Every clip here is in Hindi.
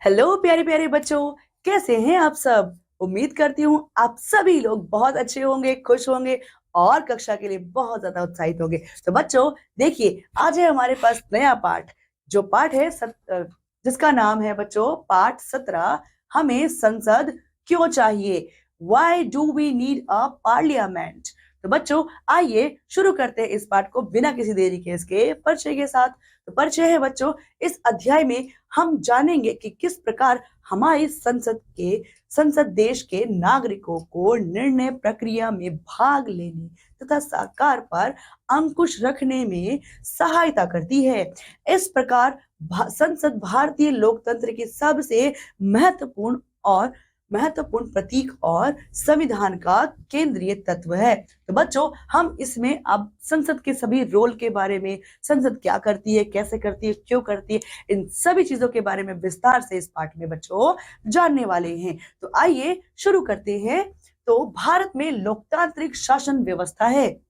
हेलो प्यारे प्यारे बच्चों, कैसे हैं आप सब। उम्मीद करती हूँ आप सभी लोग बहुत अच्छे होंगे, खुश होंगे और कक्षा के लिए बहुत ज्यादा उत्साहित होंगे। तो बच्चों देखिए, आज है हमारे पास नया पाठ। जो पाठ है जिसका नाम है बच्चों पाठ 17। हमें संसद क्यों चाहिए, why do we need a parliament. तो बच्चों आइए शुरू करते हैं इस पाठ को बिना किसी देरी के इसके परिचय के साथ। तो परिचय है बच्चों, इस अध्याय में हम जानेंगे कि किस प्रकार हमारी संसद देश के नागरिकों को निर्णय प्रक्रिया में भाग लेने तथा सरकार पर अंकुश रखने में सहायता करती है। इस प्रकार संसद भारतीय लोकतंत्र की सबसे महत्वपूर्ण प्रतीक और संविधान का केंद्रीय तत्व है। तो बच्चों हम इसमें अब संसद के सभी रोल के बारे में, संसद क्या करती है, कैसे करती है, क्यों करती है, इन सभी चीजों के बारे में विस्तार से इस पाठ में बच्चों जानने वाले हैं। तो आइए शुरू करते हैं। तो भारत में लोकतांत्रिक शासन व्यवस्था है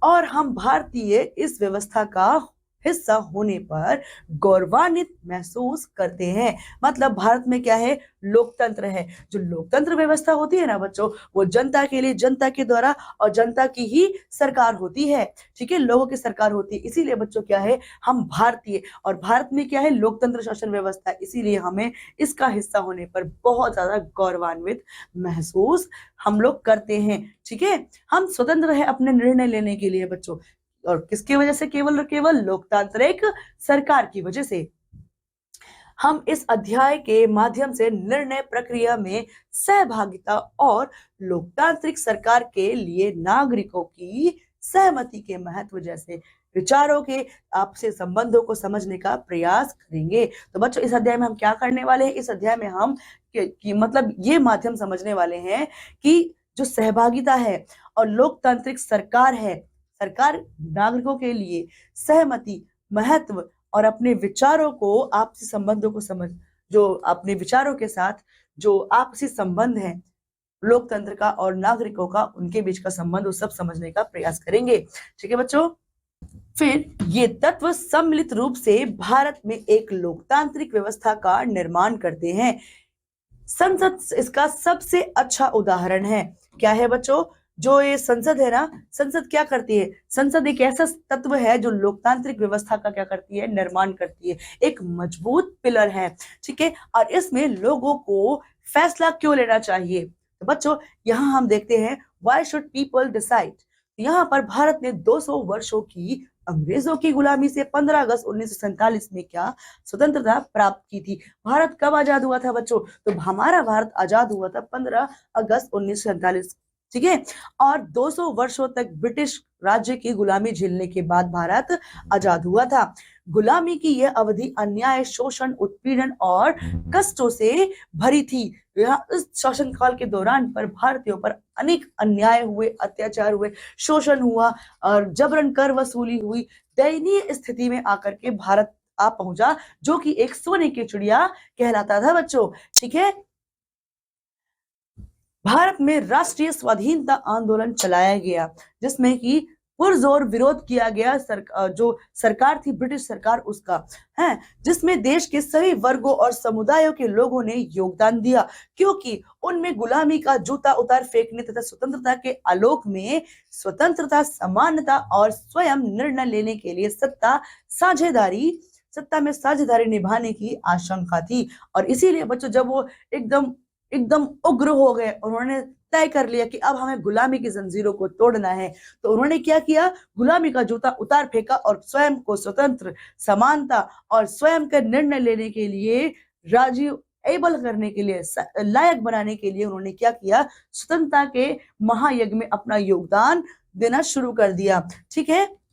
और हम भारतीय इस व्यवस्था का हिस्सा होने पर गौरवान्वित महसूस करते हैं। मतलब भारत में क्या है, लोकतंत्र है। जो लोकतंत्र व्यवस्था होती है ना बच्चों, वो जनता के लिए, जनता के द्वारा और जनता की ही सरकार होती है। ठीक है, लोगों की सरकार होती है। इसीलिए बच्चों क्या है, हम भारतीय, और भारत में क्या है, लोकतंत्र शासन व्यवस्था है। इसीलिए हमें इसका हिस्सा होने पर बहुत ज्यादा गौरवान्वित महसूस हम लोग करते हैं। ठीक है, हम स्वतंत्र है अपने निर्णय लेने के लिए बच्चों, और किसकी वजह से, केवल और केवल लोकतांत्रिक सरकार की वजह से। हम इस अध्याय के माध्यम से निर्णय प्रक्रिया में सहभागिता और लोकतांत्रिक सरकार के लिए नागरिकों की सहमति के महत्व जैसे विचारों के आपसे संबंधों को समझने का प्रयास करेंगे। तो बच्चों इस अध्याय में हम क्या करने वाले हैं, इस अध्याय में हम मतलब ये माध्यम समझने वाले हैं कि जो सहभागिता है और लोकतांत्रिक सरकार है, सरकार नागरिकों के लिए सहमति, महत्व और अपने विचारों को, आपसी संबंधों को जो अपने विचारों के साथ जो आपसी संबंध है लोकतंत्र का और नागरिकों का, उनके बीच का संबंध, वो सब समझने का प्रयास करेंगे। ठीक है बच्चों, फिर ये तत्व सम्मिलित रूप से भारत में एक लोकतांत्रिक व्यवस्था का निर्माण करते हैं। संसद इसका सबसे अच्छा उदाहरण है। क्या है बच्चों, जो ये संसद है ना, संसद क्या करती है, संसद एक ऐसा तत्व है जो लोकतांत्रिक व्यवस्था का क्या करती है, निर्माण करती है। एक मजबूत पिलर है। ठीक है, और इसमें लोगों को फैसला क्यों लेना चाहिए। तो बच्चों यहाँ हम देखते हैं, व्हाई शुड पीपल डिसाइड। यहाँ पर भारत ने 200 वर्षों की अंग्रेजों की गुलामी से 15 अगस्त 1947 में क्या स्वतंत्रता प्राप्त की थी। भारत कब आजाद हुआ था बच्चों, तो हमारा भारत आजाद हुआ था 15 अगस्त 1947। ठीक है, और 200 वर्षों तक ब्रिटिश राज्य की गुलामी झेलने के बाद भारत आजाद हुआ था। गुलामी की यह अवधि अन्याय, शोषण, उत्पीड़न और कष्टों से भरी थी। यहाँ इस शासन काल के दौरान पर भारतीयों पर अनेक अन्याय हुए, अत्याचार हुए, शोषण हुआ और जबरन कर वसूली हुई। दयनीय स्थिति में आकर के भारत आ पहुंचा, जो कि एक सोने की चिड़िया कहलाता था बच्चों। ठीक है, भारत में राष्ट्रीय स्वाधीनता आंदोलन चलाया गया, जिसमें कि पुरजोर विरोध किया गया जो सरकार थी, ब्रिटिश सरकार, उसका है, जिसमें देश के सभी वर्गों और समुदायों के लोगों ने योगदान दिया, क्योंकि उनमें गुलामी का जूता उतार फेंकने तथा स्वतंत्रता के आलोक में स्वतंत्रता, समानता और स्वयं निर्णय लेने के लिए सत्ता में साझेदारी निभाने की आशंका थी। और इसीलिए बच्चों जब वो एकदम एकदम उग्र हो गए, उन्होंने तय कर लिया कि अब हमें गुलामी की जंजीरों को तोड़ना है, तो उन्होंने क्या किया, गुलामी का जूता उतार फेंका और स्वयं को स्वतंत्र, समानता और स्वयं का निर्णय लेने के लिए राजी एबल करने के लिए, लायक बनाने के लिए उन्होंने क्या किया, स्वतंत्रता के महायज्ञ में अपना योगदान देना शुरू कर दिया। ठीक है,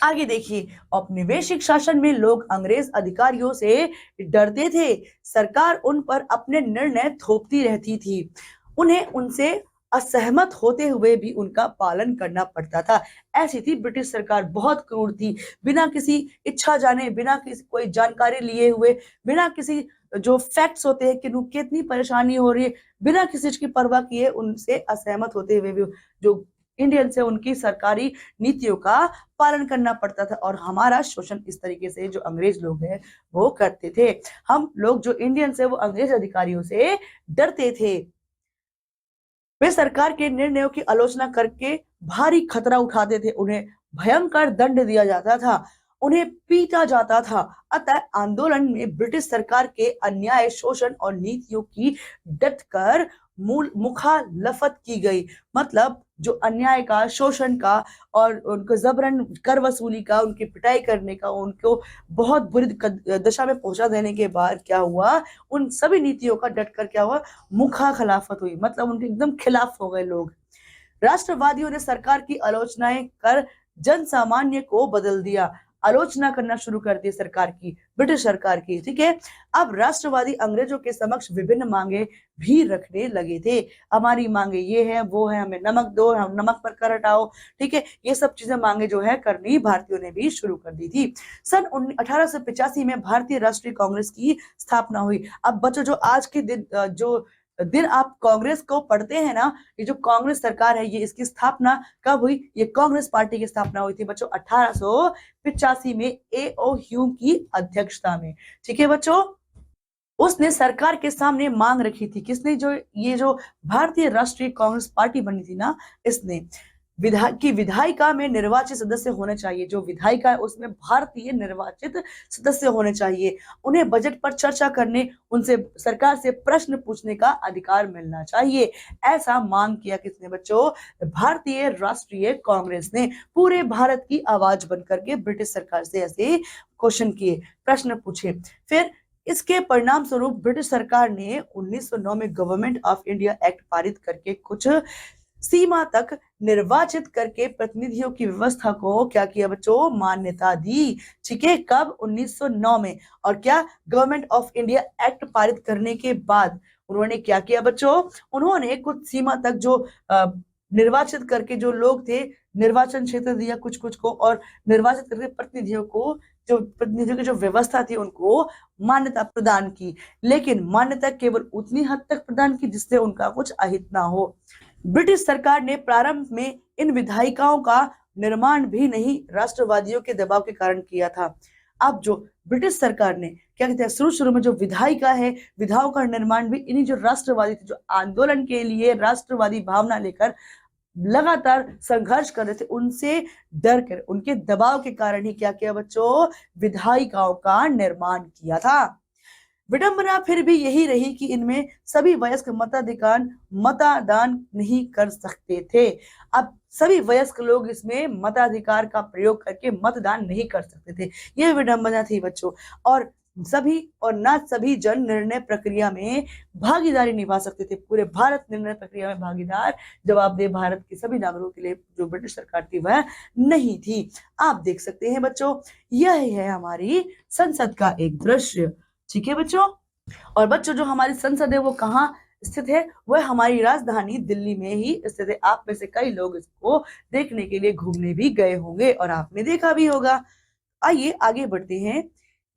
आगे देखिए, औपनिवेशिक शासन में लोग अंग्रेज अधिकारियों से डरते थे। सरकार उन पर अपने निर्णय थोपती रहती थी, उन्हें उनसे असहमत होते हुए भी उनका पालन करना पड़ता था। ऐसी थी ब्रिटिश सरकार, बहुत क्रूर थी। बिना किसी इच्छा जाने, बिना किसी कोई जानकारी लिए हुए, बिना किसी जो फैक्ट्स होते हैं कि कितनी परेशानी हो रही है, बिना किसी चीज की परवाह किए उनसे असहमत होते हुए भी जो इंडियन से उनकी सरकारी नीतियों का पालन करना पड़ता था और हमारा शोषण इस तरीके से जो अंग्रेज लोग हैं वो करते थे। हम लोग जो इंडियन से वो अंग्रेज अधिकारियों से डरते थे। वे सरकार के निर्णयों की आलोचना करके भारी खतरा उठाते थे, उन्हें भयंकर दंड दिया जाता था, उन्हें पीटा जाता था। अतः आंदोलन में ब्रिटिश सरकार के अन्याय, शोषण और नीतियों की डटकर मूल मुखालफत की गई। मतलब जो अन्याय का, शोषण का और उनको जबरन कर वसूली का, उनकी पिटाई करने का, उनको बहुत बुरी दशा में पहुंचा देने के बाद क्या हुआ, उन सभी नीतियों का डटकर क्या हुआ, मुखा खिलाफत हुई। मतलब उनके एकदम खिलाफ हो गए लोग। राष्ट्रवादियों ने सरकार की आलोचनाएं कर जन सामान्य को बदल दिया, आलोचना करना शुरू कर दी सरकार की, ब्रिटिश सरकार की। ठीक है, अब राष्ट्रवादी अंग्रेजों के समक्ष विभिन्न मांगे भी रखने लगे थे। हमारी मांगे ये है, वो है, हमें नमक दो, हम नमक पर कर हटाओ। ठीक है, ये सब चीजें मांगे जो है करनी भारतीयों ने भी शुरू कर दी थी। सन 1885 में भारतीय राष्ट्रीय कांग्रेस की स्थापना हुई। अब बच्चों जो आज के दिन आप कांग्रेस को पढ़ते हैं ना, ये जो कांग्रेस सरकार है, ये इसकी स्थापना कब हुई? ये कांग्रेस पार्टी की स्थापना हुई थी बच्चों 1885 में A.O. ह्यूम की अध्यक्षता में। ठीक है बच्चों, उसने सरकार के सामने मांग रखी थी। किसने? जो भारतीय राष्ट्रीय कांग्रेस पार्टी बनी थी ना, इसने विधायिका में निर्वाचित सदस्य होने चाहिए। जो विधायिका है उसमें भारतीय निर्वाचित सदस्य होने चाहिए। उन्हें बजट पर चर्चा करने, उनसे सरकार से प्रश्न पूछने का अधिकार मिलना चाहिए। ऐसा मांग किया किसने बच्चों? भारतीय राष्ट्रीय कांग्रेस ने। पूरे भारत की आवाज बनकर के ब्रिटिश सरकार से ऐसे क्वेश्चन किए, प्रश्न पूछे। फिर इसके परिणाम स्वरूप ब्रिटिश सरकार ने 1909 में गवर्नमेंट ऑफ इंडिया एक्ट पारित करके कुछ सीमा तक निर्वाचित करके प्रतिनिधियों की व्यवस्था को क्या किया बच्चों? मान्यता दी। ठीक है, कब? 1909 में। और क्या? गवर्नमेंट ऑफ इंडिया एक्ट पारित करने के बाद उन्होंने क्या किया बच्चों? उन्होंने कुछ सीमा तक जो निर्वाचित करके जो लोग थे, निर्वाचन क्षेत्र दिया कुछ कुछ को, और निर्वाचित करके प्रतिनिधियों को, जो प्रतिनिधियों की जो व्यवस्था थी, उनको मान्यता प्रदान की। लेकिन मान्यता केवल उतनी हद तक प्रदान की जिससे उनका कुछ अहित ना हो। ब्रिटिश सरकार ने प्रारंभ में इन विधायिकाओं का निर्माण भी नहीं राष्ट्रवादियों के दबाव के कारण किया था। अब जो ब्रिटिश सरकार ने क्या कहते हैं, शुरू में जो विधायिका है, विधाओं का निर्माण भी इन्हीं जो राष्ट्रवादी थे, जो आंदोलन के लिए राष्ट्रवादी भावना लेकर लगातार संघर्ष कर रहे थे, उनसे डर कर, उनके दबाव के कारण ही क्या किया बच्चों? विधायिकाओं का निर्माण किया था। विडंबना फिर भी यही रही कि इनमें सभी वयस्क मतदान नहीं कर सकते थे। अब सभी वयस्क लोग इसमें मताधिकार का प्रयोग करके मतदान नहीं कर सकते थे, यह विडंबना थी बच्चों। और ना सभी जन निर्णय प्रक्रिया में भागीदारी निभा सकते थे। पूरे भारत निर्णय प्रक्रिया में भागीदार, जवाबदेह भारत के सभी नागरिकों के लिए जो ब्रिटिश सरकार थी वह नहीं थी। आप देख सकते हैं बच्चों, यह है हमारी संसद का एक दृश्य। ठीक है बच्चों, और बच्चों जो हमारी संसद है वो कहाँ स्थित है? वह हमारी राजधानी दिल्ली में ही स्थित है। आप में से कई लोग इसको देखने के लिए घूमने भी गए होंगे और आपने देखा भी होगा। आइए आगे बढ़ते हैं।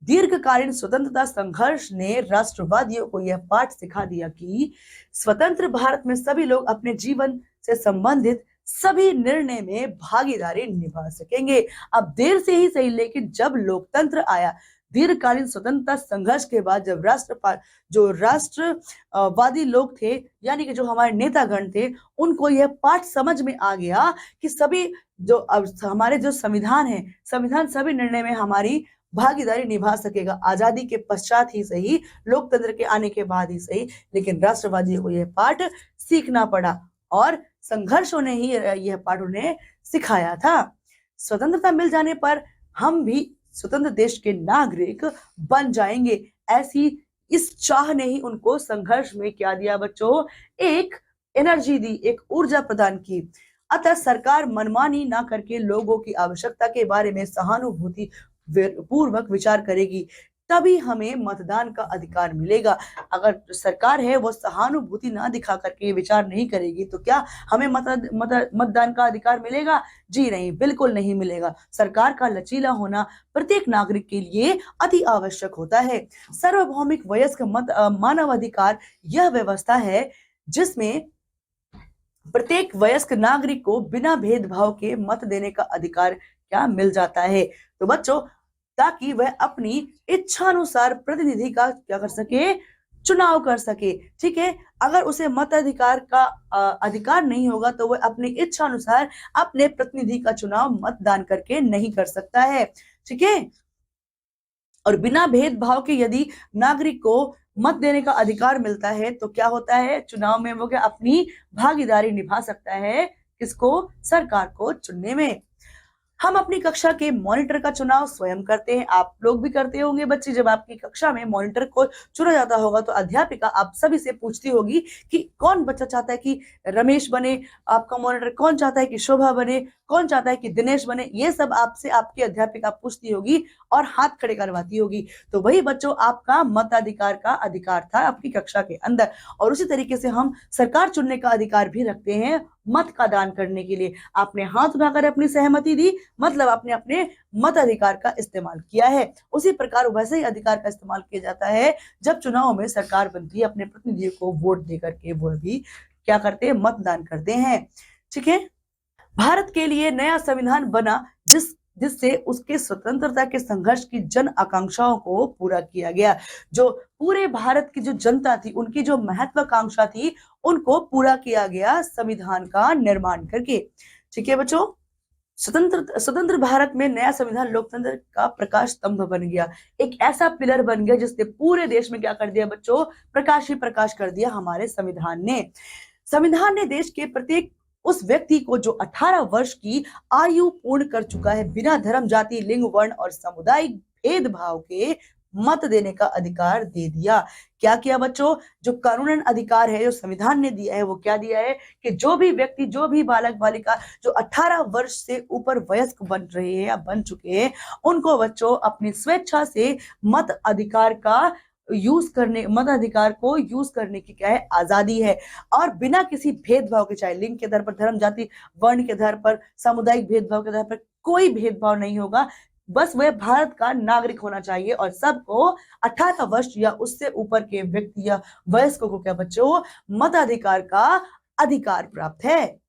दीर्घकालीन स्वतंत्रता संघर्ष ने राष्ट्रवादियों को यह पाठ सिखा दिया कि स्वतंत्र भारत में सभी लोग अपने जीवन से संबंधित सभी निर्णय में भागीदारी निभा सकेंगे। अब देर से ही सही, लेकिन जब लोकतंत्र आया, दीर्घकालीन स्वतंत्रता संघर्ष के बाद, जब राष्ट्रवादी लोग थे, यानी कि जो हमारे नेतागण थे, उनको यह पाठ समझ में आ गया कि सभी जो हमारे जो संविधान है, संविधान सभी निर्णय में हमारी भागीदारी निभा सकेगा। आजादी के पश्चात ही सही, लोकतंत्र के आने के बाद ही सही, लेकिन राष्ट्रवादियों को यह पाठ सीखना पड़ा और संघर्षों ने ही यह पाठ उन्हें सिखाया था। स्वतंत्रता मिल जाने पर हम भी स्वतंत्र देश के नागरिक बन जाएंगे, ऐसी इस चाह ने ही उनको संघर्ष में क्या दिया बच्चों? एक एनर्जी दी, एक ऊर्जा प्रदान की। अतः सरकार मनमानी ना करके लोगों की आवश्यकता के बारे में सहानुभूति पूर्वक विचार करेगी, तभी हमें मतदान का अधिकार मिलेगा। अगर सरकार है वो सहानुभूति ना दिखा करके विचार नहीं करेगी तो क्या हमें मतदान का अधिकार मिलेगा? जी नहीं, बिल्कुल नहीं मिलेगा। सरकार का लचीला होना प्रत्येक नागरिक के लिए अति आवश्यक होता है। सार्वभौमिक वयस्क मानवाधिकार यह व्यवस्था है जिसमें प्रत्येक वयस्क नागरिक को बिना भेदभाव के मत देने का अधिकार क्या मिल जाता है। तो बच्चों, ताकि वह अपनी इच्छानुसार प्रतिनिधि का क्या कर सके, चुनाव कर सके। ठीक है, अगर उसे मताधिकार का अधिकार नहीं होगा तो वह अपनी इच्छा अनुसार अपने प्रतिनिधि का चुनाव मतदान करके नहीं कर सकता है। ठीक है, और बिना भेदभाव के यदि नागरिक को मत देने का अधिकार मिलता है तो क्या होता है, चुनाव में वो क्या अपनी भागीदारी निभा सकता है, किसको, सरकार को चुनने में। हम अपनी कक्षा के मॉनिटर का चुनाव स्वयं करते हैं। आप लोग भी करते होंगे बच्चे, जब आपकी कक्षा में मॉनिटर को चुना जाता होगा तो अध्यापिका आप सभी से पूछती होगी कि कौन बच्चा चाहता है कि रमेश बने आपका मॉनिटर, कौन चाहता है कि शोभा बने, कौन चाहता है कि दिनेश बने। ये सब आपसे आपकी अध्यापिका पूछती होगी और हाथ खड़े करवाती होगी। तो वही बच्चों आपका मताधिकार का अधिकार था आपकी कक्षा के अंदर। और उसी तरीके से हम सरकार चुनने का अधिकार भी रखते हैं मत का दान करने के लिए। आपने हाथ उठाकर अपनी सहमति दी, मतलब आपने अपने मताधिकार का इस्तेमाल किया है। उसी प्रकार वैसे ही अधिकार का इस्तेमाल किया जाता है जब चुनाव में सरकार बनती है, अपने प्रतिनिधियों को वोट देकर के वो भी क्या करते हैं, मतदान करते हैं। ठीक है, भारत के लिए नया संविधान बना जिससे उसके स्वतंत्रता के संघर्ष की जन आकांक्षाओं को पूरा किया गया। जो पूरे भारत की जो जनता थी, उनकी जो महत्वाकांक्षा थी, उनको पूरा किया गया संविधान का निर्माण करके। ठीक है बच्चों, स्वतंत्र भारत में नया संविधान लोकतंत्र का प्रकाश स्तंभ बन गया। एक ऐसा पिलर बन गया जिसने पूरे देश में क्या कर दिया बच्चों, प्रकाश ही प्रकाश कर दिया हमारे संविधान ने। संविधान ने देश के प्रत्येक उस व्यक्ति को जो 18 वर्ष की आयु पूर्ण कर चुका है, बिना धर्म, जाति, लिंग, वर्ण और सामुदायिक भेदभाव के मत देने का अधिकार दे दिया। क्या किया बच्चों, जो कानूनन अधिकार है, जो संविधान ने दिया है, वो क्या दिया है कि जो भी व्यक्ति, जो भी बालक बालिका जो 18 वर्ष से ऊपर वयस्क बन रहे हैं या बन चुके हैं, उनको बच्चों अपनी स्वेच्छा से मताधिकार को यूज करने की क्या है, आजादी है। और बिना किसी भेदभाव के, चाहे लिंग के आधार पर, धर्म, जाति, वर्ण के आधार पर, सामुदायिक भेदभाव के आधार पर कोई भेदभाव नहीं होगा। बस वह भारत का नागरिक होना चाहिए और सबको 18 वर्ष या उससे ऊपर के व्यक्ति या वयस्कों को क्या बच्चों, मताधिकार का अधिकार प्राप्त है।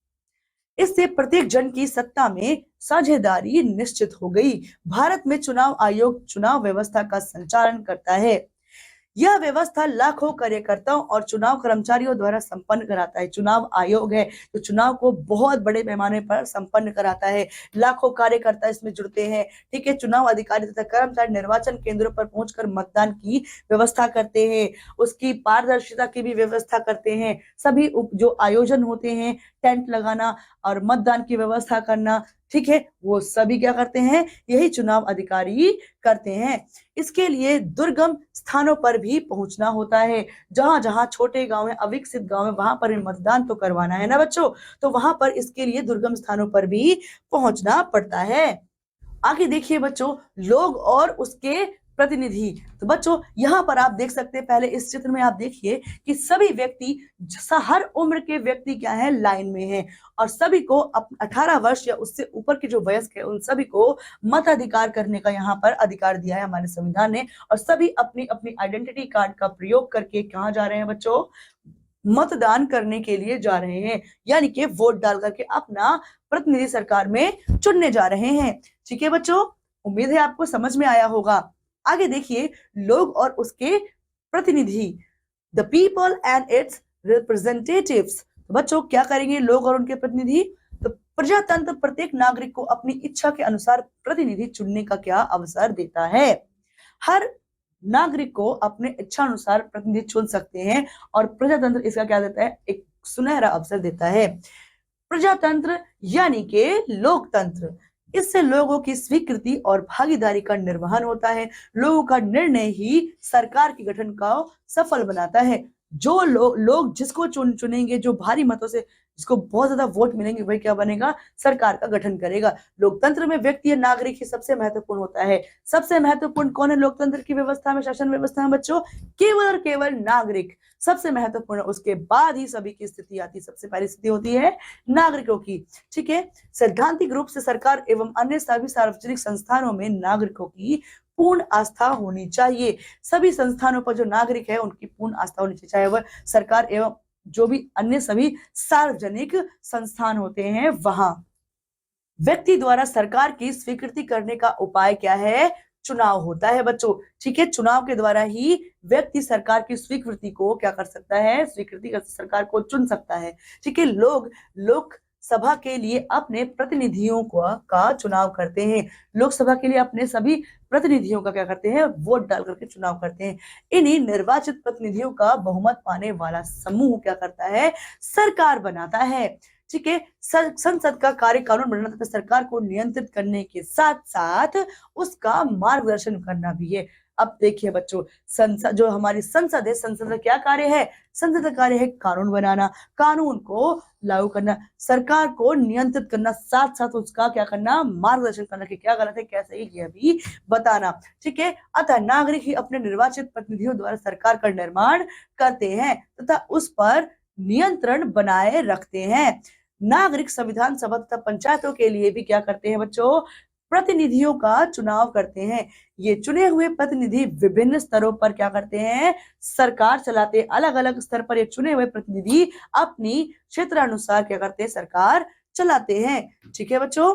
इससे प्रत्येक जन की सत्ता में साझेदारी निश्चित हो गई। भारत में चुनाव आयोग चुनाव व्यवस्था का संचालन करता है। यह व्यवस्था लाखों कार्यकर्ताओं और चुनाव कर्मचारियों द्वारा संपन्न कराता है। चुनाव आयोग है जो चुनाव को बहुत बड़े पैमाने पर संपन्न कराता है। लाखों कार्यकर्ता इसमें जुड़ते हैं। ठीक है, चुनाव अधिकारी तथा कर्मचारी निर्वाचन केंद्रों पर पहुंचकर मतदान की व्यवस्था करते हैं, उसकी पारदर्शिता की भी व्यवस्था करते हैं। सभी जो आयोजन होते हैं, टेंट लगाना और मतदान की व्यवस्था करना, ठीक है, वो सभी क्या करते हैं, यही चुनाव अधिकारी करते हैं। इसके लिए दुर्गम स्थानों पर भी पहुंचना होता है। जहां जहां छोटे गांव है, अविकसित गांव है, वहां पर मतदान तो करवाना है ना बच्चों, तो वहां पर इसके लिए दुर्गम स्थानों पर भी पहुंचना पड़ता है। आगे देखिए बच्चों, लोग और उसके प्रतिनिधि। तो बच्चों यहाँ पर आप देख सकते हैं, पहले इस चित्र में आप देखिए कि सभी व्यक्ति, हर उम्र के व्यक्ति क्या है, लाइन में है और सभी को 18 वर्ष या उससे ऊपर के जो वयस्क है, उन सभी को मताधिकार करने का यहाँ पर अधिकार दिया है हमारे संविधान ने। और सभी अपनी अपनी आइडेंटिटी कार्ड का प्रयोग करके कहाँ जा रहे हैं बच्चों, मतदान करने के लिए जा रहे हैं, यानी कि वोट डाल करके अपना प्रतिनिधि सरकार में चुनने जा रहे हैं। ठीक है बच्चों, उम्मीद है आपको समझ में आया होगा। आगे देखिए, लोग और उसके प्रतिनिधि, the people and it's representatives. बच्चों क्या करेंगे लोग और उनके प्रतिनिधि, तो प्रजातंत्र प्रत्येक नागरिक को अपनी इच्छा के अनुसार प्रतिनिधि चुनने का क्या अवसर देता है। हर नागरिक को अपने इच्छा अनुसार प्रतिनिधि चुन सकते हैं और प्रजातंत्र इसका क्या देता है, एक सुनहरा अवसर देता है। प्रजातंत्र यानी कि लोकतंत्र, इससे लोगों की स्वीकृति और भागीदारी का निर्वहन होता है। लोगों का निर्णय ही सरकार के गठन को सफल बनाता है। जो लोग जिसको चुनेंगे, जो भारी मतों से जिसको बहुत ज्यादा वोट मिलेंगे, वही क्या बनेगा, सरकार का गठन करेगा। लोकतंत्र में व्यक्ति या नागरिक ही सबसे महत्वपूर्ण होता है। सबसे महत्वपूर्ण कौन है लोकतंत्र की व्यवस्था में, शासन व्यवस्था में बच्चों, केवल और केवल नागरिक सबसे महत्वपूर्ण। उसके बाद ही सभी की स्थिति आती, सबसे पहली स्थिति होती है नागरिकों की। ठीक है, सैद्धांतिक रूप से सरकार एवं अन्य सभी सार्वजनिक संस्थानों में नागरिकों की पूर्ण आस्था होनी चाहिए। सभी संस्थानों पर जो नागरिक है उनकी पूर्ण आस्था होनी चाहिए, चाहे वह सरकार एवं जो भी अन्य सभी सार्वजनिक संस्थान होते हैं वहां। व्यक्ति द्वारा सरकार की स्वीकृति करने का उपाय क्या है? चुनाव होता है बच्चों। ठीक है, चुनाव के द्वारा ही व्यक्ति सरकार की स्वीकृति को क्या कर सकता है? स्वीकृति कर सरकार को चुन सकता है। ठीक है, लोग लोकसभा के लिए अपने प्रतिनिधियों का चुनाव करते हैं। लोकसभा के लिए अपने सभी प्रतिनिधियों का क्या करते हैं? वोट डाल करके चुनाव करते हैं। इन्हीं निर्वाचित प्रतिनिधियों का बहुमत पाने वाला समूह क्या करता है? सरकार बनाता है। ठीक है, संसद का कार्य कानून बनाना तथा सरकार को नियंत्रित करने के साथ साथ उसका मार्गदर्शन करना भी है। अब देखिए बच्चों, संसद जो हमारी संसद है, संसद का क्या कार्य है? संसद का कार्य है कानून बनाना, कानून को लागू करना, सरकार को नियंत्रित करना, साथ साथ उसका क्या करना? मार्गदर्शन करना कि क्या गलत है क्या सही है, यह भी बताना। ठीक है, अतः नागरिक ही अपने निर्वाचित प्रतिनिधियों द्वारा सरकार का निर्माण करते हैं तथा उस पर नियंत्रण बनाए रखते हैं। नागरिक संविधान सभा तथा पंचायतों के लिए भी क्या करते हैं बच्चों? प्रतिनिधियों का चुनाव करते हैं। ये चुने हुए प्रतिनिधि विभिन्न स्तरों पर क्या करते हैं? सरकार चलाते हैं। अलग अलग स्तर पर ये चुने हुए प्रतिनिधि अपनी क्षेत्रानुसार क्या करते हैं? सरकार चलाते हैं। ठीक है बच्चों,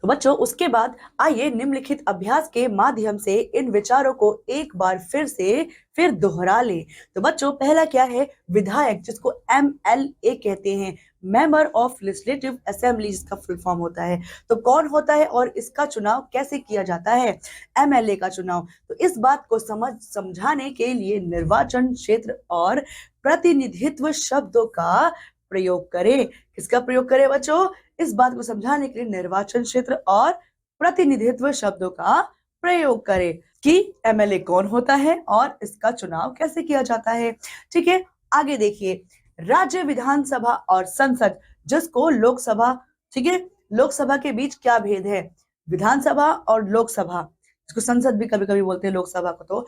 तो बच्चों उसके बाद आइए निम्नलिखित अभ्यास के माध्यम से इन विचारों को एक बार फिर दोहरा ले। तो बच्चों पहला क्या है? विधायक, जिसको MLA कहते हैं, मेंबर ऑफ लेजिस्लेटिव असेंबली, जिसका फुल फॉर्म होता है। तो कौन होता है और इसका चुनाव कैसे किया जाता है? MLA का चुनाव। तो इस बात को समझाने के लिए निर्वाचन क्षेत्र और प्रतिनिधित्व शब्दों का प्रयोग करें। किसका प्रयोग करें बच्चों? इस बात को समझाने के लिए निर्वाचन क्षेत्र और प्रतिनिधित्व शब्दों का प्रयोग करें कि MLA कौन होता है और इसका चुनाव कैसे किया जाता है। ठीक है, आगे देखिए, राज्य विधानसभा और संसद, जिसको लोकसभा, ठीक है, लोकसभा के बीच क्या भेद है? विधानसभा और लोकसभा, इसको संसद भी कभी कभी बोलते हैं लोकसभा को। तो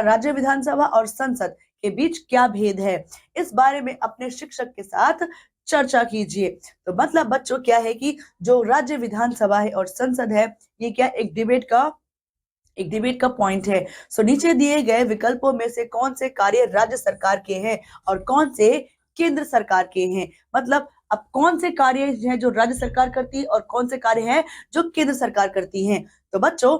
राज्य विधानसभा और संसद के बीच क्या भेद है, इस बारे में अपने शिक्षक के साथ चर्चा कीजिए। तो मतलब बच्चों क्या है कि जो राज्य विधानसभा है और संसद है, ये क्या एक डिबेट का पॉइंट है। सो नीचे दिए गए विकल्पों में से कौन से कार्य राज्य सरकार के हैं और कौन से केंद्र सरकार के हैं? मतलब अब कौन से कार्य हैं जो राज्य सरकार करती है और कौन से कार्य हैं जो केंद्र सरकार करती है? तो बच्चों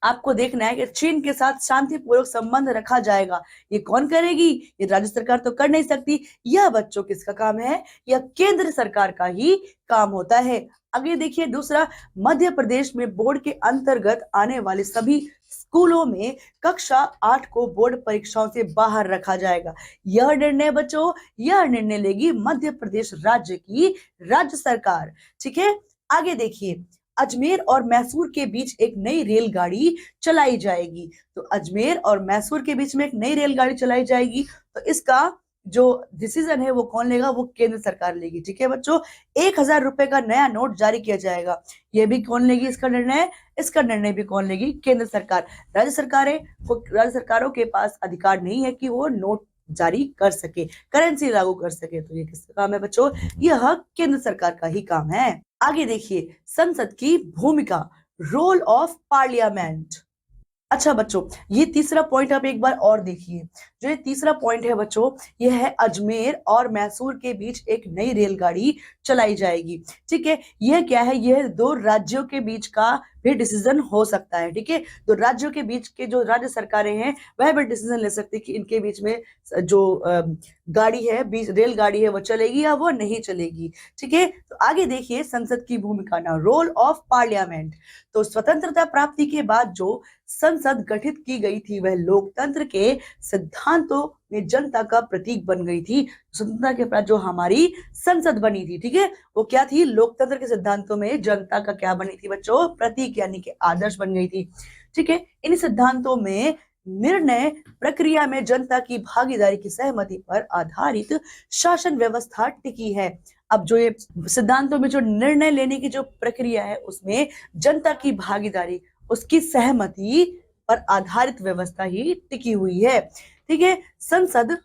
आपको देखना है कि चीन के साथ शांतिपूर्वक संबंध रखा जाएगा। ये कौन करेगी? ये राज्य सरकार तो कर नहीं सकती। यह बच्चों किसका काम है? यह केंद्र सरकार का ही काम होता है। आगे देखिए दूसरा, मध्य प्रदेश में बोर्ड के अंतर्गत आने वाले सभी स्कूलों में कक्षा 8 को बोर्ड परीक्षाओं से बाहर रखा जाएगा। यह निर्णय लेगी मध्य प्रदेश राज्य की राज्य सरकार। ठीक है, आगे देखिए, अजमेर और मैसूर के बीच एक नई रेलगाड़ी चलाई जाएगी। तो अजमेर और मैसूर के बीच में एक नई रेलगाड़ी चलाई जाएगी, तो इसका जो डिसीजन है वो कौन लेगा? वो केंद्र सरकार लेगी। ठीक है बच्चों, 1000 रुपए का नया नोट जारी किया जाएगा। ये भी कौन लेगी इसका निर्णय भी कौन लेगी? केंद्र सरकार। राज्य सरकारों के पास अधिकार नहीं है कि वो नोट जारी कर सके, करेंसी लागू कर सके। तो ये किसका काम है बच्चों? यह केंद्र सरकार का ही काम है। आगे देखिए, संसद की भूमिका, रोल ऑफ पार्लियामेंट। अच्छा बच्चों, ये तीसरा पॉइंट आप एक बार और देखिए। जो ये तीसरा पॉइंट है बच्चों, ये है अजमेर और मैसूर के बीच एक नई रेलगाड़ी चलाई जाएगी। ठीक है, यह क्या है? यह दो राज्यों के बीच का भी डिसीजन हो सकता है। ठीक है, तो राज्यों के बीच के जो राज्य सरकारें हैं वह भी डिसीजन ले सकती है कि इनके बीच में जो गाड़ी है, रेलगाड़ी है, वो चलेगी या वो नहीं चलेगी। ठीक है, तो आगे देखिए संसद की भूमिका ना, रोल ऑफ पार्लियामेंट। तो स्वतंत्रता प्राप्ति के बाद जो संसद गठित की गई थी वह लोकतंत्र के सिद्धांतों में जनता का प्रतीक बन गई थी। स्वतंत्रता के बाद जो हमारी संसद बनी थी, ठीक है, वो क्या थी? लोकतंत्र के सिद्धांतों में जनता का क्या बनी थी बच्चों? प्रतीक, यानी कि आदर्श बन गई थी। ठीक है, इन सिद्धांतों में निर्णय प्रक्रिया में जनता की भागीदारी की सहमति पर आधारित शासन व्यवस्था टिकी है। अब जो ये सिद्धांतों में जो निर्णय लेने की जो प्रक्रिया है उसमें जनता की भागीदारी, उसकी सहमति पर आधारित व्यवस्था ही टिकी हुई है। ठीक है, संसद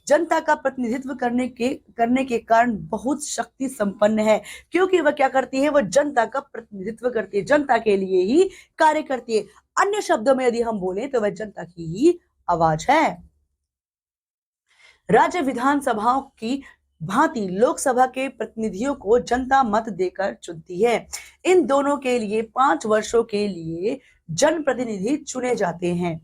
जनता का प्रतिनिधित्व करने के कारण बहुत शक्ति संपन्न है, क्योंकि वह क्या करती है? वह जनता का प्रतिनिधित्व करती है, जनता के लिए ही कार्य करती है। अन्य शब्दों में यदि हम बोले तो वह जनता की ही आवाज है। राज्य विधानसभाओं की भांति लोकसभा के प्रतिनिधियों को जनता मत देकर चुनती है। इन दोनों के लिए 5 वर्षों के लिए जनप्रतिनिधि चुने जाते हैं।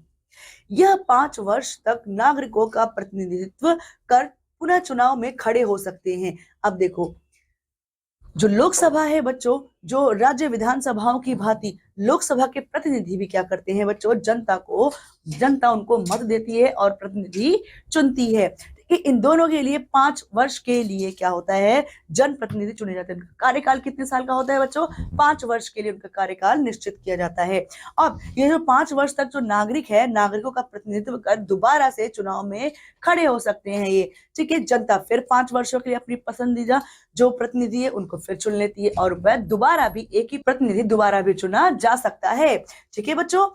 यह 5 वर्ष तक नागरिकों का प्रतिनिधित्व कर पुनः चुनाव में खड़े हो सकते हैं। अब देखो, जो लोकसभा है बच्चों, जो राज्य विधानसभाओं की भांति लोकसभा के प्रतिनिधि भी क्या करते हैं बच्चों, जनता उनको मत देती है और प्रतिनिधि चुनती है। कि इन दोनों के लिए 5 वर्ष के लिए क्या होता है, जनप्रतिनिधि चुने जाते हैं। उनका कार्यकाल कितने साल का होता है बच्चों, 5 वर्ष के लिए उनका कार्यकाल निश्चित किया जाता है। अब ये जो 5 वर्ष तक जो नागरिक है, नागरिकों का प्रतिनिधित्व कर दोबारा से चुनाव में खड़े हो सकते हैं ये, ठीक है। जनता फिर 5 वर्षों के लिए अपनी पसंदीदा जो प्रतिनिधि है उनको फिर चुन लेती है और वह दोबारा भी एक ही प्रतिनिधि दोबारा भी चुना जा सकता है, ठीक है बच्चों।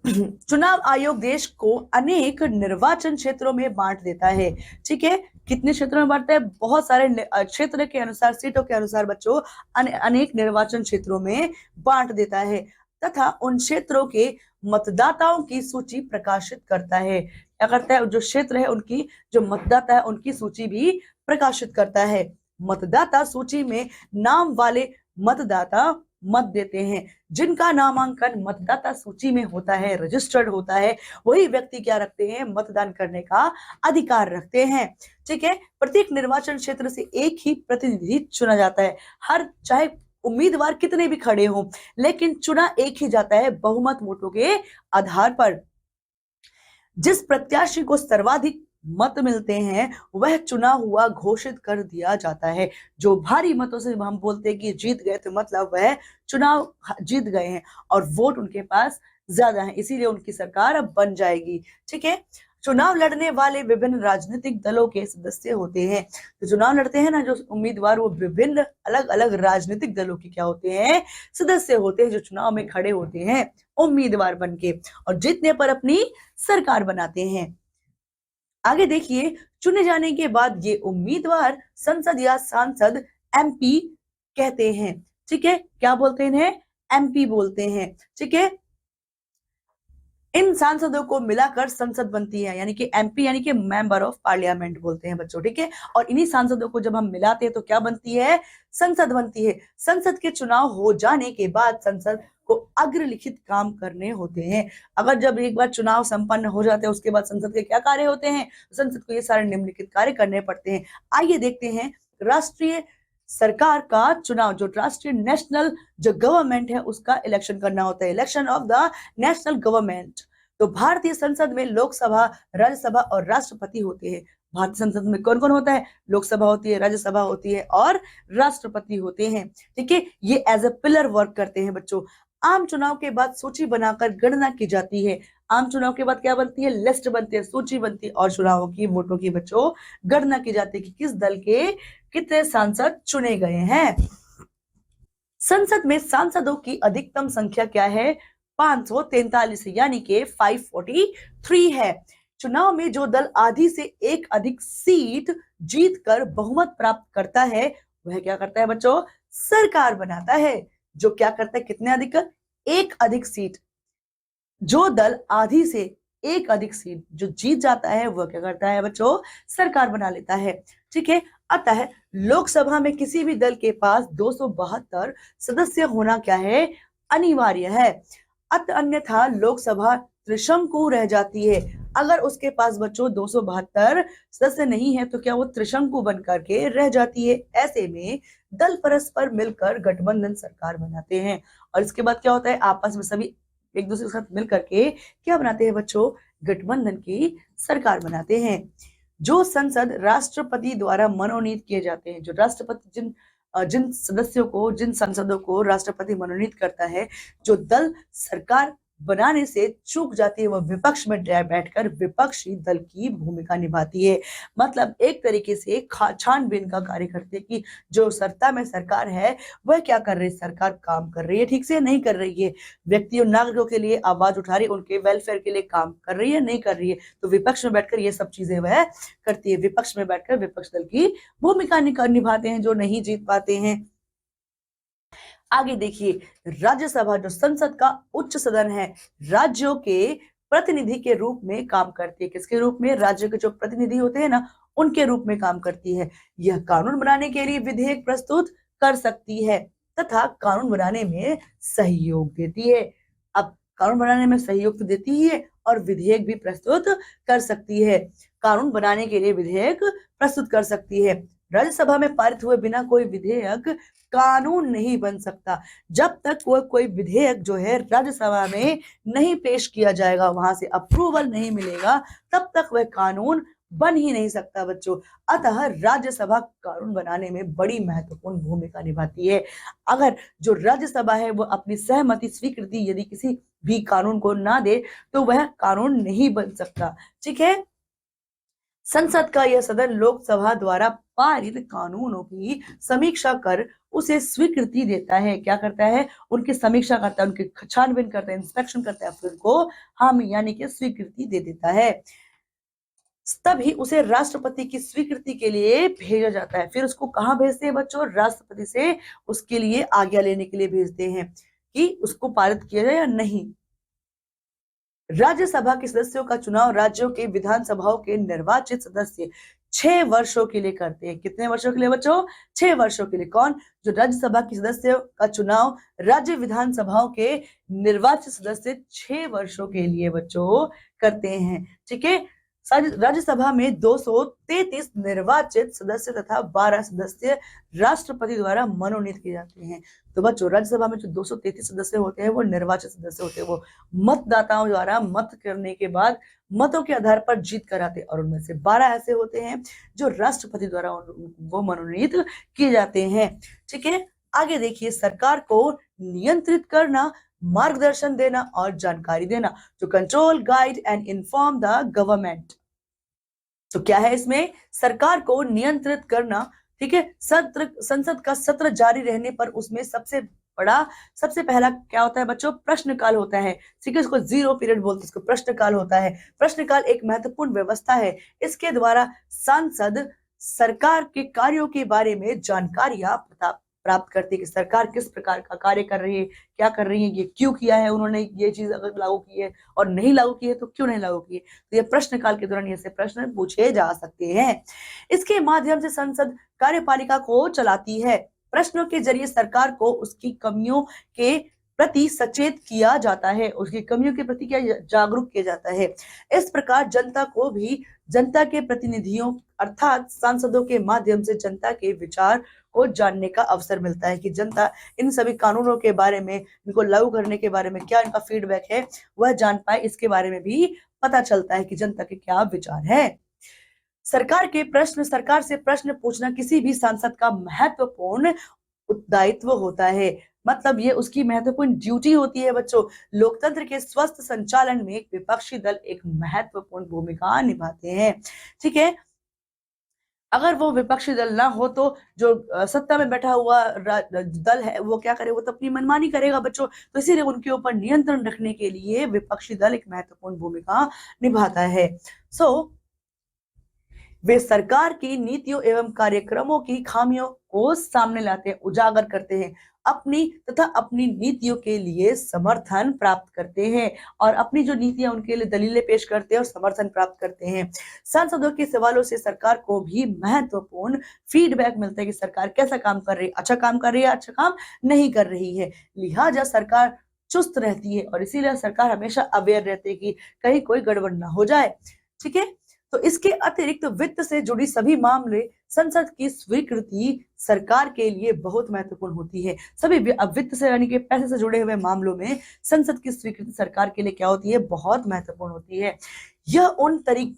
चुनाव आयोग देश को अनेक निर्वाचन क्षेत्रों में बांट देता है, ठीक है। कितने क्षेत्रों में बांटता है, बहुत सारे क्षेत्र के अनुसार, सीटों के अनुसार बच्चों अनेक निर्वाचन क्षेत्रों में बांट देता है तथा उन क्षेत्रों के मतदाताओं की सूची प्रकाशित करता है। क्या करता है, जो क्षेत्र है उनकी जो मतदाता है उनकी सूची भी प्रकाशित करता है। मतदाता सूची में नाम वाले मतदाता मत देते हैं। जिनका नामांकन मतदाता सूची में होता है, रजिस्टर्ड होता है, वही व्यक्ति क्या रखते हैं, मतदान करने का अधिकार रखते हैं, ठीक है। प्रत्येक निर्वाचन क्षेत्र से एक ही प्रतिनिधि चुना जाता है। चाहे उम्मीदवार कितने भी खड़े हों, लेकिन चुना एक ही जाता है बहुमत वोटों के आधार पर। जिस प्रत्याशी को सर्वाधिक मत मिलते हैं वह चुना हुआ घोषित कर दिया जाता है। जो भारी मतों से हम बोलते हैं कि जीत गए, तो मतलब वह चुनाव जीत गए हैं और वोट उनके पास ज्यादा है, इसीलिए उनकी सरकार अब बन जाएगी, ठीक है। चुनाव लड़ने वाले विभिन्न राजनीतिक दलों के सदस्य होते हैं। तो चुनाव लड़ते हैं ना जो उम्मीदवार, वो विभिन्न अलग अलग राजनीतिक दलों के क्या होते हैं, सदस्य होते हैं, जो चुनाव में खड़े होते हैं उम्मीदवार बनके और जीतने पर अपनी सरकार बनाते हैं। आगे देखिए, चुने जाने के बाद ये उम्मीदवार संसद या सांसद एमपी कहते हैं, ठीक है। क्या बोलते हैं इन्हें, एमपी बोलते हैं, ठीक है। इन सांसदों को मिलाकर संसद बनती है, यानी कि एमपी यानी कि मेंबर ऑफ पार्लियामेंट बोलते हैं बच्चों, ठीक है। और इन्हीं सांसदों को जब हम मिलाते हैं तो क्या बनती है, संसद बनती है। संसद के चुनाव हो जाने के बाद संसद को अग्रलिखित काम करने होते हैं। अगर जब एक बार चुनाव संपन्न हो जाते हैं उसके बाद संसद के क्या कार्य होते हैं, संसद को ये सारे निम्नलिखित कार्य करने पड़ते हैं। आइए देखते हैं, राष्ट्रीय सरकार का चुनाव, जो राष्ट्रीय नेशनल जो गवर्नमेंट है उसका इलेक्शन करना होता है, election of the national government. तो भारतीय संसद में लोकसभा, राज्यसभा और राष्ट्रपति होते हैं। भारतीय संसद में कौन कौन होता है, लोकसभा होती है, राज्यसभा होती है और राष्ट्रपति होते हैं, ठीक है। ये एज ए पिलर वर्क करते हैं बच्चों। आम चुनाव के बाद सूची बनाकर गणना की जाती है। आम चुनाव के बाद क्या बनती है, लिस्ट बनती है, सूची बनती है और चुनावों की वोटों की बच्चों गणना की जाती है कि किस दल के कितने सांसद चुने गए हैं। संसद में सांसदों की अधिकतम संख्या क्या है, 543, यानी कि 543 है। चुनाव में जो दल आधी से एक अधिक सीट जीतकर बहुमत प्राप्त करता है वह क्या करता है बच्चों, सरकार बनाता है। जो क्या करता है, कितने अधिक, एक अधिक सीट। जो दल आधी से एक अधिक सीट जो जीत जाता है वह क्या करता है बच्चों, सरकार बना लेता है, ठीक है। अतः लोकसभा में किसी भी दल के पास 272 सदस्य होना क्या है, अनिवार्य है। अन्यथा लोकसभा त्रिशंकु रह जाती है। अगर उसके पास बच्चों 272 सदस्य नहीं है तो क्या वो त्रिशंकु बन करके रह जाती है। ऐसे में दल परस्पर मिलकर गठबंधन सरकार बनाते हैं और इसके बाद क्या होता है, आपस में सभी एक दूसरे के साथ मिल करके क्या बनाते हैं बच्चों, गठबंधन की सरकार बनाते हैं। जो संसद राष्ट्रपति द्वारा मनोनीत किए जाते हैं, जो राष्ट्रपति जिन सदस्यों को, जिन सांसदों को राष्ट्रपति मनोनीत करता है, जो दल सरकार बनाने से चूक जाती है वह विपक्ष में बैठकर विपक्षी दल की भूमिका निभाती है। मतलब एक तरीके से छानबीन का कार्य करती है कि जो सत्ता में सरकार है वह क्या कर रही है, सरकार काम कर रही है ठीक से, नहीं कर रही है, व्यक्तियों नागरिकों के लिए आवाज उठा रही है, उनके वेलफेयर के लिए काम कर रही है, नहीं कर रही है। तो विपक्ष में बैठकर ये सब चीजें वह करती है, विपक्ष में बैठकर विपक्ष दल की भूमिका निभाते हैं जो नहीं जीत पाते हैं। आगे देखिए, राज्यसभा जो संसद का उच्च सदन है, राज्यों के प्रतिनिधि के रूप में काम करती है। किसके रूप में? राज्य के जो प्रतिनिधि होते हैं ना, उनके रूप में काम करती है। यह कानून बनाने के लिए विधेयक प्रस्तुत कर सकती है तथा कानून बनाने में सहयोग देती है। अब कानून बनाने में सहयोग तो देती ही है और विधेयक भी प्रस्तुत कर सकती है। कानून बनाने के लिए विधेयक प्रस्तुत कर सकती है। राज्यसभा में पारित हुए बिना कोई विधेयक कानून नहीं बन सकता। जब तक कोई विधेयक जो है राज्यसभा में नहीं पेश किया जाएगा, वहां से अप्रूवल नहीं मिलेगा, तब तक वह कानून बन ही नहीं सकता बच्चों। अतः राज्यसभा कानून बनाने में बड़ी महत्वपूर्ण भूमिका निभाती है। अगर जो राज्यसभा है वो अपनी सहमति स्वीकृति यदि किसी भी कानून को ना दे तो वह कानून नहीं बन सकता। ठीक है। संसद का यह सदन लोकसभा द्वारा पारित कानूनों की समीक्षा कर उसे स्वीकृति देता है। क्या करता है? उनकी समीक्षा करता है, उनकी छानबीन करता है, इंस्पेक्शन करता है, फिर उनको हम यानी कि स्वीकृति दे देता है। तभी उसे राष्ट्रपति की स्वीकृति के लिए भेजा जाता है। फिर उसको कहाँ भेजते हैं बच्चों? राष्ट्रपति से उसके लिए आज्ञा लेने के लिए भेजते हैं कि उसको पारित किया जाए या नहीं। राज्यसभा के सदस्यों का चुनाव राज्यों के विधानसभाओं के निर्वाचित सदस्य 6 वर्षों के लिए करते हैं। कितने वर्षों के लिए बच्चों? 6 वर्षों के लिए। कौन? जो राज्यसभा के सदस्यों का चुनाव राज्य विधानसभाओं के निर्वाचित सदस्य 6 वर्षों के लिए बच्चों करते हैं। ठीक है। राज्यसभा में 233 निर्वाचित सदस्य तथा 12 सदस्य राष्ट्रपति द्वारा मनोनीत किए जाते हैं। तो बच्चों राज्यसभा में जो 233 सदस्य होते हैं वो निर्वाचित सदस्य होते हैं। वो मतदाताओं द्वारा मत करने के बाद मतों के आधार पर जीत कर आते हैं और उनमें से 12 ऐसे होते हैं जो राष्ट्रपति द्वारा वो मनोनीत किए जाते हैं। ठीक है। आगे देखिए, सरकार को नियंत्रित करना, मार्गदर्शन देना और जानकारी देना। तो control, guide and inform the government. तो क्या है इसमें? सरकार को नियंत्रित करना। ठीक है। संसद का सत्र जारी रहने पर उसमें सबसे पहला क्या होता है बच्चों? प्रश्नकाल होता है। ठीक है। इसको जीरो पीरियड बोलते हैं, इसको प्रश्नकाल होता है। प्रश्नकाल एक महत्वपूर्ण व्यवस्था है। इसके द्वारा सांसद सरकार के कार्यों के बारे में जानकारियां प्राप्त करती है कि सरकार किस प्रकार का कार्य कर रही है, क्या कर रही है, ये क्यों किया है, उन्होंने ये चीज अगर लागू की है और नहीं लागू की है तो क्यों नहीं लागू की है। तो ये प्रश्नकाल के दौरान ऐसे प्रश्न पूछे जा सकते हैं। इसके माध्यम से संसद कार्यपालिका को चलाती है। प्रश्नों के जरिए सरकार को उसकी कमियों के प्रति सचेत किया जाता है, उसकी कमियों के प्रति क्या जागरूक किया जाता है। इस प्रकार जनता को भी जनता के प्रतिनिधियों अर्थात सांसदों के माध्यम से जनता के विचार को जानने का अवसर मिलता है कि जनता इन सभी कानूनों के बारे में, इनको लागू करने के बारे में क्या इनका फीडबैक है वह जान पाए। इसके बारे में भी पता चलता है कि जनता के क्या विचार है। सरकार से प्रश्न पूछना किसी भी सांसद का महत्वपूर्ण दायित्व होता है। मतलब ये उसकी महत्वपूर्ण ड्यूटी होती है बच्चों। लोकतंत्र के स्वस्थ संचालन में विपक्षी दल एक महत्वपूर्ण भूमिका निभाते हैं। ठीक है। अगर वो विपक्षी दल ना हो तो जो सत्ता में बैठा हुआ दल है वो क्या करे? वो तो अपनी मनमानी करेगा बच्चों। तो इसीलिए उनके ऊपर नियंत्रण रखने के लिए विपक्षी दल एक महत्वपूर्ण भूमिका निभाता है। वे सरकार की नीतियों एवं कार्यक्रमों की खामियों को सामने लाते हैं, उजागर करते हैं, अपनी नीतियों के लिए समर्थन प्राप्त करते हैं और अपनी जो नीतियां उनके लिए दलीलें पेश करते हैं और समर्थन प्राप्त करते हैं। सांसदों के सवालों से सरकार को भी महत्वपूर्ण फीडबैक मिलता है कि सरकार कैसा काम कर रही है, अच्छा काम कर रही है, अच्छा काम नहीं कर रही है। लिहाजा सरकार चुस्त रहती है और इसीलिए सरकार हमेशा अवेयर रहती है कि कहीं कोई गड़बड़ ना हो जाए। ठीक है। तो इसके अतिरिक्त वित्त से जुड़ी सभी मामले संसद की स्वीकृति सरकार के लिए बहुत महत्वपूर्ण होती है। सभी वित्त से यानी कि पैसे से जुड़े हुए मामलों में संसद की स्वीकृति सरकार के लिए क्या होती है? बहुत महत्वपूर्ण होती है। यह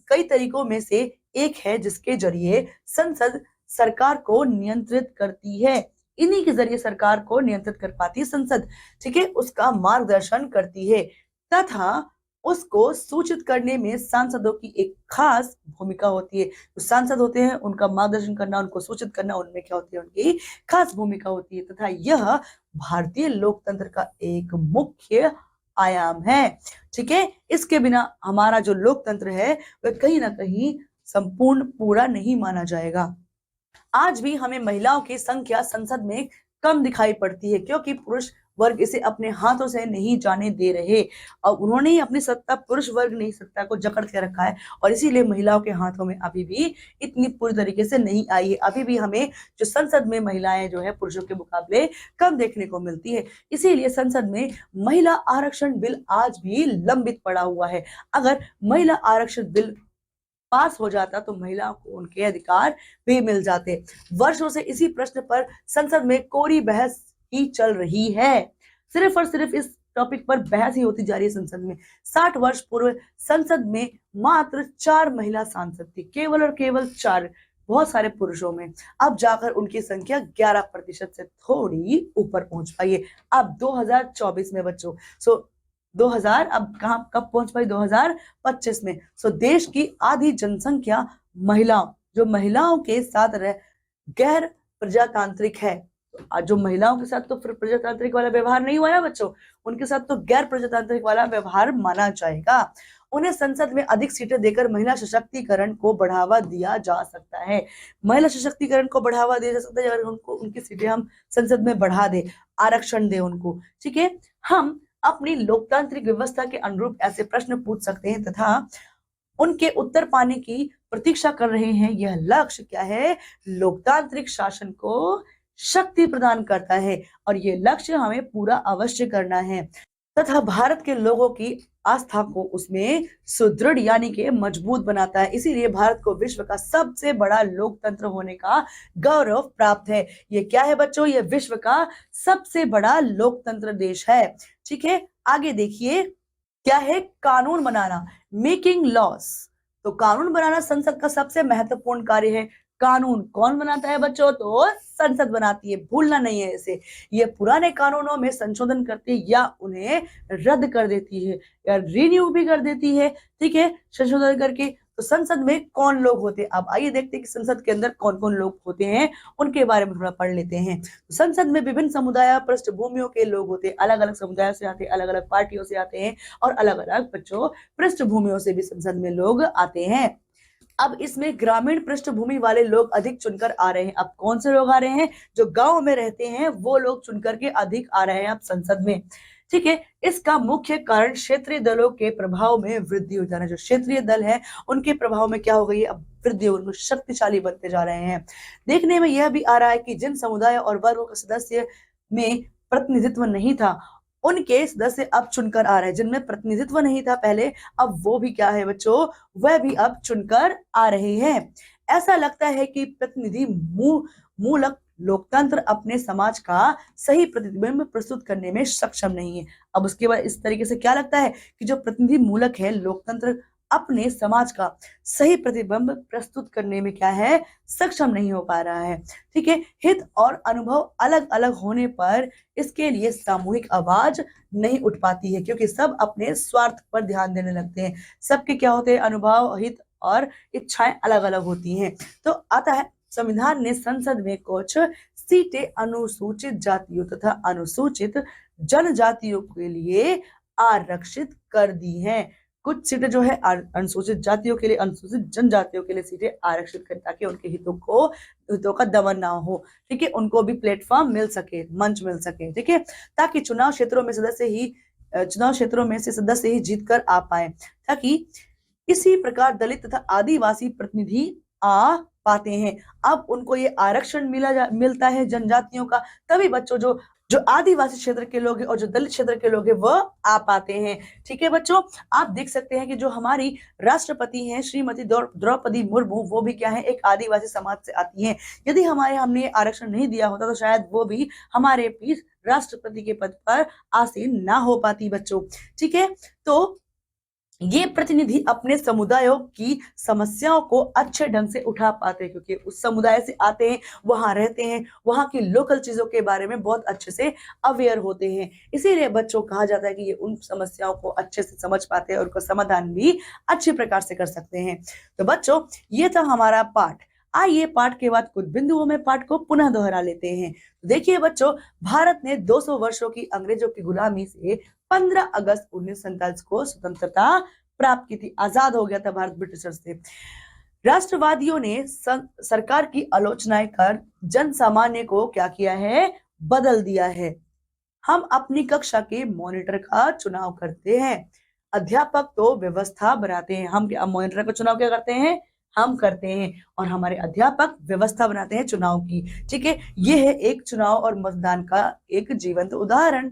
कई तरीकों में से एक है जिसके जरिए संसद सरकार को नियंत्रित करती है। इन्हीं के जरिए सरकार को नियंत्रित कर पाती है संसद। ठीक है। उसका मार्गदर्शन करती है तथा उसको सूचित करने में सांसदों की एक खास भूमिका होती है। जो सांसद होते हैं उनका मार्गदर्शन करना, उनको सूचित करना, उनमें क्या होती है? उनकी खास भूमिका होती है तथा यह भारतीय लोकतंत्र का एक मुख्य आयाम है। ठीक है। इसके बिना हमारा जो लोकतंत्र है वह कहीं ना कहीं संपूर्ण पूरा नहीं माना जाएगा। आज भी हमें महिलाओं की संख्या संसद में कम दिखाई पड़ती है क्योंकि पुरुष वर्ग इसे अपने हाथों से नहीं जाने दे रहे, और उन्होंने ही अपनी सत्ता, पुरुष वर्ग ने सत्ता को जकड़ के रखा है, और इसीलिए महिलाओं के हाथों में अभी भी इतनी पूरी तरीके से नहीं आई है। अभी भी हमें जो संसद में महिलाएं जो है पुरुषों के मुकाबले कम देखने को मिलती है। इसीलिए संसद में महिला आरक्षण बिल आज भी लंबित पड़ा हुआ है। अगर महिला आरक्षण बिल पास हो जाता तो महिलाओं को उनके अधिकार भी मिल जाते। वर्षों से इसी प्रश्न पर संसद में कोरी बहस ही चल रही है। सिर्फ और सिर्फ इस टॉपिक पर बहस ही होती जा रही है संसद में। 60 वर्ष पूर्व संसद में मात्र 4 महिला सांसद थी, केवल और केवल 4, बहुत सारे पुरुषों में। अब जाकर उनकी संख्या 11% से थोड़ी ऊपर पहुंच पाई है। अब 2024 में बच्चों 2000 अब कहां कब पहुंच पाई, 2025 में। देश की आधी जनसंख्या महिलाओं, जो महिलाओं के साथ गैर प्रजातांत्रिक है। जो महिलाओं के साथ तो फिर प्रजातांत्रिक वाला व्यवहार नहीं हुआ ना बच्चों, उनके साथ तो गैर प्रजातांत्रिक वाला व्यवहार माना जाएगा। उन्हें संसद में अधिक सीटें देकर महिला सशक्तिकरण को बढ़ावा दिया जा सकता है। महिला सशक्तिकरण को बढ़ावा दिया जा सकता है अगर उनको उनकी सीटें हम संसद में बढ़ा दे, आरक्षण दे उनको। ठीक है, हम अपनी लोकतांत्रिक व्यवस्था के अनुरूप ऐसे प्रश्न पूछ सकते हैं तथा उनके उत्तर पाने की प्रतीक्षा कर रहे हैं। यह लक्ष्य क्या है? लोकतांत्रिक शासन को शक्ति प्रदान करता है, और यह लक्ष्य हमें पूरा अवश्य करना है तथा भारत के लोगों की आस्था को उसमें सुदृढ़ यानी कि मजबूत बनाता है। इसीलिए भारत को विश्व का सबसे बड़ा लोकतंत्र होने का गौरव प्राप्त है। ये क्या है बच्चों? ये विश्व का सबसे बड़ा लोकतंत्र देश है। ठीक है, आगे देखिए क्या है कानून बनाना, मेकिंग लॉस। तो कानून बनाना संसद का सबसे महत्वपूर्ण कार्य है। कानून कौन बनाता है बच्चों? तो संसद बनाती है, भूलना नहीं है इसे। ये पुराने कानूनों में संशोधन करती है या उन्हें रद्द कर देती है या रिन्यू भी कर देती है। ठीक है, संशोधन करके। तो संसद में कौन लोग होते हैं? अब आइए देखते हैं कि संसद के अंदर कौन कौन लोग होते हैं, उनके बारे में थोड़ा पढ़ लेते हैं। तो संसद में विभिन्न समुदाय पृष्ठभूमियों के लोग होते हैं, अलग अलग समुदायों से आते हैं, अलग अलग पार्टियों से आते हैं, और अलग अलग बच्चों पृष्ठभूमियों से भी संसद में लोग आते हैं। अब इसमें ग्रामीण पृष्ठभूमि वाले लोग अधिक चुनकर आ रहे हैं। अब कौन से लोग आ रहे हैं? जो गांव में रहते हैं वो लोग चुनकर के अधिक आ रहे हैं अब संसद में। ठीक है, इसका मुख्य कारण क्षेत्रीय दलों के प्रभाव में वृद्धि हो जाना। जो क्षेत्रीय दल है उनके प्रभाव में क्या हो गई है? अब वृद्धि, उनको शक्तिशाली बनते जा रहे हैं। देखने में यह भी आ रहा है कि जिन समुदाय और वर्गों के सदस्य में प्रतिनिधित्व नहीं था उनके सदस्य अब चुनकर आ रहे हैं। जिनमें प्रतिनिधित्व नहीं था पहले, अब वो भी क्या है बच्चों? वह भी अब चुनकर आ रहे हैं। ऐसा लगता है कि प्रतिनिधि मूलक लोकतंत्र अपने समाज का सही प्रतिबिंब प्रस्तुत करने में सक्षम नहीं है। अब उसके बाद इस तरीके से क्या लगता है कि जो प्रतिनिधि मूलक है लोकतंत्र अपने समाज का सही प्रतिबिंब प्रस्तुत करने में क्या है? सक्षम नहीं हो पा रहा है। ठीक है, हित और अनुभव अलग अलग होने पर इसके लिए सामूहिक आवाज नहीं उठ पाती है, क्योंकि सब अपने स्वार्थ पर ध्यान देने लगते हैं। सबके क्या होते हैं? अनुभव, हित और इच्छाएं अलग अलग होती हैं। तो आता है संविधान ने संसद में कुछ सीटें अनुसूचित जातियों तथा अनुसूचित जनजातियों के लिए आरक्षित कर दी हैं। कुछ सीटें जो है अनुसूचित जातियों के लिए, अनुसूचित जनजातियों के लिए सीटें आरक्षित करें ताकि उनके हितों का दमन ना हो। ठीक है, उनको भी प्लेटफॉर्म मिल सके, मंच मिल सके। ठीक है, ताकि चुनाव क्षेत्रों में से सदस्य ही जीत कर आ पाए, ताकि इसी प्रकार दलित तथा आदिवासी प्रतिनिधि आ पाते हैं। अब उनको ये आरक्षण मिलता है जनजातियों का, तभी बच्चों जो आदिवासी क्षेत्र के लोग हैं और जो दलित क्षेत्र के लोग हैं वह आ पाते हैं। ठीक है बच्चों, आप देख सकते हैं कि जो हमारी राष्ट्रपति हैं श्रीमती द्रौपदी मुर्मू, वो भी क्या है? एक आदिवासी समाज से आती हैं। यदि हमने आरक्षण नहीं दिया होता तो शायद वो भी हमारे बीच राष्ट्रपति के पद पर आसीन ना हो पाती बच्चों। ठीक है, तो ये प्रतिनिधि अपने समुदायों की समस्याओं को अच्छे ढंग से उठा पाते हैं, क्योंकि उस समुदाय से आते हैं, वहां रहते हैं, वहां की लोकल चीजों के बारे में बहुत अच्छे से अवेयर होते हैं। इसीलिए बच्चों कहा जाता है कि ये उन समस्याओं को अच्छे से समझ पाते हैं और उनका समाधान भी अच्छे प्रकार से कर सकते हैं। तो बच्चों ये था हमारा पाठ। आइए पाठ के बाद कुछ बिंदुओं में पाठ को पुनः दोहरा लेते हैं। तो देखिए बच्चों, भारत ने 200 वर्षों की अंग्रेजों की गुलामी से 15 अगस्त 1947 को स्वतंत्रता प्राप्त की थी। आजाद हो गया था भारत ब्रिटिशर्स से। राष्ट्रवादियों ने सरकार की आलोचनाएं कर जन सामान्य को क्या किया है? बदल दिया है। हम अपनी कक्षा के मॉनिटर का चुनाव करते हैं। अध्यापक तो व्यवस्था बनाते हैं, हम मॉनिटर का चुनाव क्या करते हैं, हम करते हैं, और हमारे अध्यापक व्यवस्था बनाते हैं चुनाव की। ठीक है, ये है एक चुनाव और मतदान का एक जीवंत उदाहरण।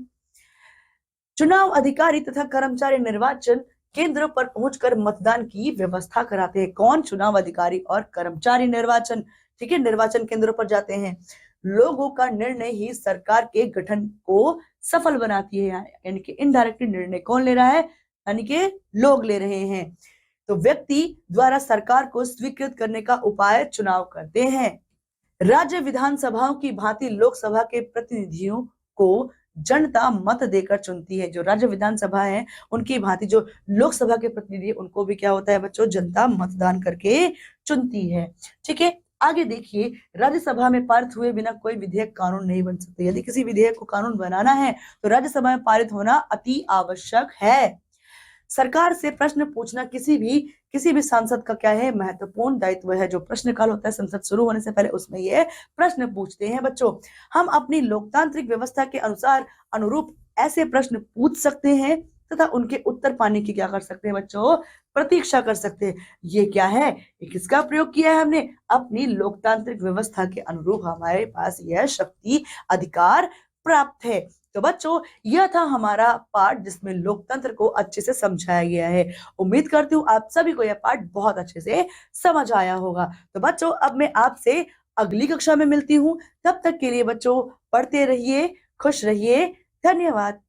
चुनाव अधिकारी तथा कर्मचारी निर्वाचन केंद्रों पर पहुंचकर मतदान की व्यवस्था कराते हैं। कौन? चुनाव अधिकारी और कर्मचारी निर्वाचन। ठीक है, निर्वाचन केंद्रों पर जाते हैं। लोगों का निर्णय ही सरकार के गठन को सफल बनाती है, यानी कि इनडायरेक्टली निर्णय कौन ले रहा है, यानी कि लोग ले रहे हैं। तो व्यक्ति द्वारा सरकार को स्वीकृत करने का उपाय चुनाव करते हैं। राज्य विधानसभाओं की भांति लोकसभा के प्रतिनिधियों को जनता मत देकर चुनती है। जो राज्य विधानसभा है उनकी भांति जो लोकसभा के प्रतिनिधि, उनको भी क्या होता है बच्चों, जनता मतदान करके चुनती है। ठीक है, आगे देखिए, राज्यसभा में पारित हुए बिना कोई विधेयक कानून नहीं बन सकते। यदि किसी विधेयक को कानून बनाना है तो राज्यसभा में पारित होना अति आवश्यक है। सरकार से प्रश्न पूछना किसी भी सांसद का क्या है, महत्वपूर्ण दायित्व है। जो प्रश्नकाल होता है संसद शुरू होने से पहले, उसमें ये प्रश्न पूछते हैं बच्चों। हम अपनी लोकतांत्रिक व्यवस्था के अनुरूप ऐसे प्रश्न पूछ सकते हैं तथा उनके उत्तर पाने की क्या कर सकते हैं बच्चों, प्रतीक्षा कर सकते हैं। ये क्या है, किसका प्रयोग किया है हमने, अपनी लोकतांत्रिक व्यवस्था के अनुरूप हमारे पास यह शक्ति अधिकार प्राप्त है। तो बच्चों, यह था हमारा पाठ जिसमें लोकतंत्र को अच्छे से समझाया गया है। उम्मीद करती हूँ आप सभी को यह पाठ बहुत अच्छे से समझ आया होगा। तो बच्चों, अब मैं आपसे अगली कक्षा में मिलती हूँ। तब तक के लिए बच्चों पढ़ते रहिए, खुश रहिए। धन्यवाद।